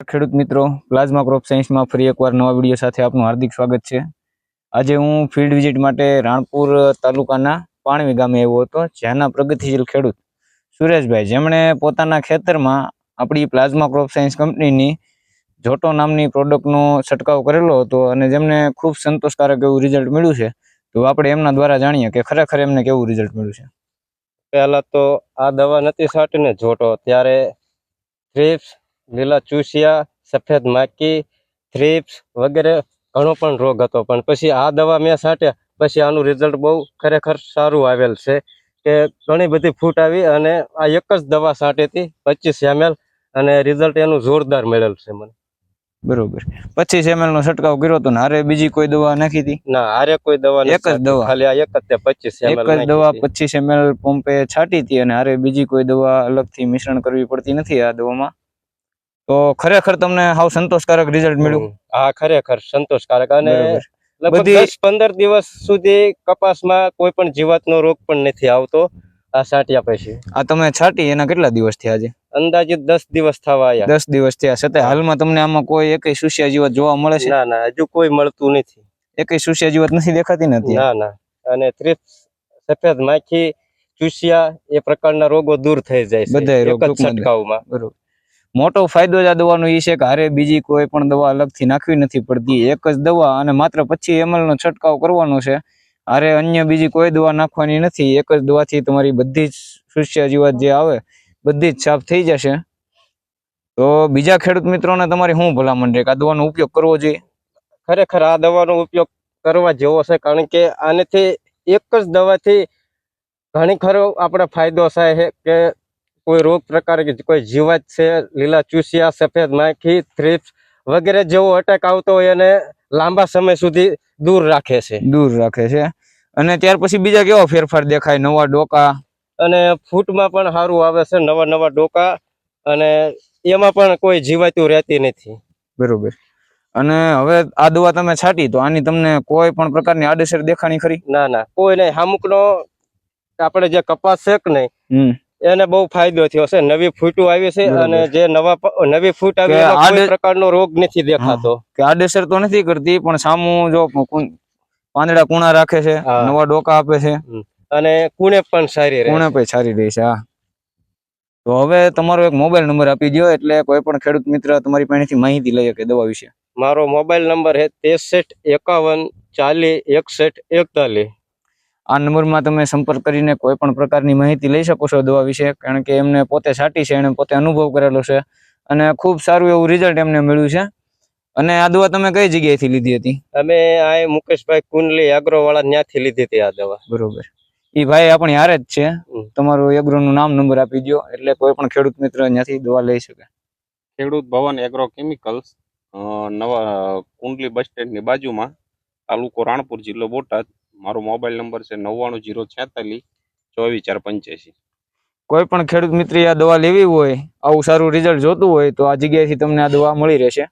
ખેડૂત મિત્રો, plasma crop સાયન્સમાં ફરી એકવાર નવા વિડીયો સાથે આપનું હાર્દિક સ્વાગત છે. આજે હું ફિલ્ડ વિઝિટ માટે રાણપુર તાલુકાના પાણવી ગામે આવ્યો હતો, જ્યાંના પ્રગતિશીલ ખેડૂત સુરેશભાઈ, જેમણે પોતાના ખેતરમાં આપણી પ્લાઝમા ક્રોપ સાયન્સ કંપનીની જોટો નામની પ્રોડક્ટનો છંટકાવ કરેલો હતો અને જેમને ખૂબ સંતોષકારક એવું રિઝલ્ટ મળ્યું છે. તો આપણે એમના દ્વારા જાણીએ કે ખરેખર એમને કેવું રિઝલ્ટ મળ્યું છે. પહેલા તો આ દવા નથી છાંટીને જોટો, ત્યારે થ્રિપ્સ, લીલા ચૂસિયા, સફેદ માખી, થ્રિપ્સ વગેરે ઘણો પણ રોગ હતો. પણ પછી આ દવા મેં છાંટ્યા પછી આનું રિઝલ્ટ બહુ ખરેખર સારું આવેલ છે કે ઘણી બધી ફૂટ આવી. અને આ એક જ દવા છાંટી હતી 25 ml અને રિઝલ્ટ એનું જોરદાર મળેલ છે મને. બરોબર. 25 ml નો છંટકાવ કર્યો હતો ને હારે બીજી કોઈ દવા નાખી હતી? ના, હારે કોઈ દવા એક જ દવા, ખાલી આ એક જ 25 ml એક જ દવા 25 ml પંપે છાંટી હતી અને હારે બીજી કોઈ દવા અલગથી મિશ્રણ કરવી પડતી નથી આ દવામાં. તો ખરેખર તમને હાવ સંતોષકારક રિઝલ્ટ મળ્યું? હા, ખરેખર સંતોષકારક. અને લગભગ 10-15 દિવસ સુધી કપાસમાં કોઈ પણ જીવાતનો રોગ પણ નથી આવતો આ છાંટ્યા પછી. આ તમે છાંટી એના કેટલા દિવસ થયા છે? અંદાજિત 10 દિવસ થવા આવ્યા. 10 દિવસ થયા. છતાં હાલમાં તમને આમાં કોઈ એકય સુસ્યા જીવાત જોવા મળે છે? ના, હજુ કોઈ મળતું નથી. એકય સુસ્યા જીવાત નથી દેખાતી ને? ના. અને થ્રિપ્સ, સફેદ માખી, ચૂસિયા એ પ્રકારના રોગો દૂર થઈ જાય છે બધા રોગ એક જ છંટકાવમાં. બરોબર. મોટો ફાયદો જ આ દવાનો એ છે કે હારે બીજી કોઈ પણ દવા અલગથી નાખવી નથી પડતી. એક જ દવા અને માત્ર 25 ml નો છંટકાવ કરવાનો છે. હારે અન્ય બીજી કોઈ દવા નાખવાની નથી. એક જ દવાથી તમારી બધી જ સુસ્યા જીવાત જે આવે બધી જ સાફ થઈ જશે. તો બીજા ખેડૂત મિત્રોને તમારી શું ભલામણ છે કે આ દવાનો ઉપયોગ કરવો જોઈએ? ખરેખર આ દવાનો ઉપયોગ કરવા જેવો છે, કારણ કે આનેથી એક જ દવાથી ઘણી ખરો આપણે ફાયદો થાય છે કે કોઈ રોગ પ્રકાર કે કોઈ જીવાત છે, લીલા ચૂસિયા, સફેદ માખી, થ્રિપ્સ વગેરે જેવો અટેક આવતો હોય એને લાંબા સમય સુધી દૂર રાખે છે. અને ત્યાર પછી બીજા કેવા ફેરફાર દેખાય? નવા ડોકા અને ફૂટમાં પણ સારું આવે છે, નવા ડોકા, અને એમાં પણ કોઈ જીવાતું રહેતી નથી. બરોબર. અને હવે આ દવા તમે છાંટી તો આની તમને કોઈ પણ પ્રકારની આડઅસર દેખાણી ખરી? ના, કોઈ નહીં. અમુકનો આપણે જે કપાસ છે કે નહીં એને બહુ ફાયદો થયો છે. નવી ફૂટો આવી છે અને જે નવી ફૂટ આવી એમાં કોઈ પ્રકારનો રોગ નથી દેખાતો. કે આડઅસર તો નથી કરતી, પણ સામું જો પાંદડા કુણા રાખે છે, નવા ડોકા આપે છે અને કુણે પણ સારી રહે છે. હા. તો હવે તમારો એક મોબાઈલ નંબર આપી દો, એટલે કોઈ પણ ખેડૂત મિત્ર તમારી પાસેથી માહિતી લઈ શકે દવા વિશે. મારો મોબાઈલ નંબર છે 63 51 40 61 41. આ નંબરમાં તમે સંપર્ક કરીને કોઈ પણ પ્રકારની માહિતી લઈ શકો છો દવા વિશે, કારણ કે એમને પોતે છાંટી છે, એને પોતે અનુભવ કરેલો છે અને ખૂબ સારું એવું રિઝલ્ટ એમને મળ્યું છે. અને આ દવા તમે કઈ જગ્યાએથી લીધી હતી? અમે આ મુકેશભાઈ કુંડલી એગ્રો વાળા ત્યાંથી લીધી હતી આ દવા. બરોબર. એ ભાઈ આપણી હારે જ છે. તમારું એગ્રોનું નામ નંબર આપી દો, એટલે કોઈ પણ ખેડૂત મિત્ર ત્યાંથી દવા લઈ શકે. ખેડૂત ભવન એગ્રો કેમિકલ્સ, નવા કુંડલી બસ સ્ટેન્ડની બાજુમાં, તાલુકો રાણપુર, જિલ્લો બોટાદ. મારો મોબાઈલ નંબર છે 99 046 24 485. કોઈ પણ ખેડૂત મિત્ર આ દવા લેવી હોય, આવું સારું રિઝલ્ટ જોતું હોય તો આ જગ્યાએથી તમને આ દવા મળી રહેશે.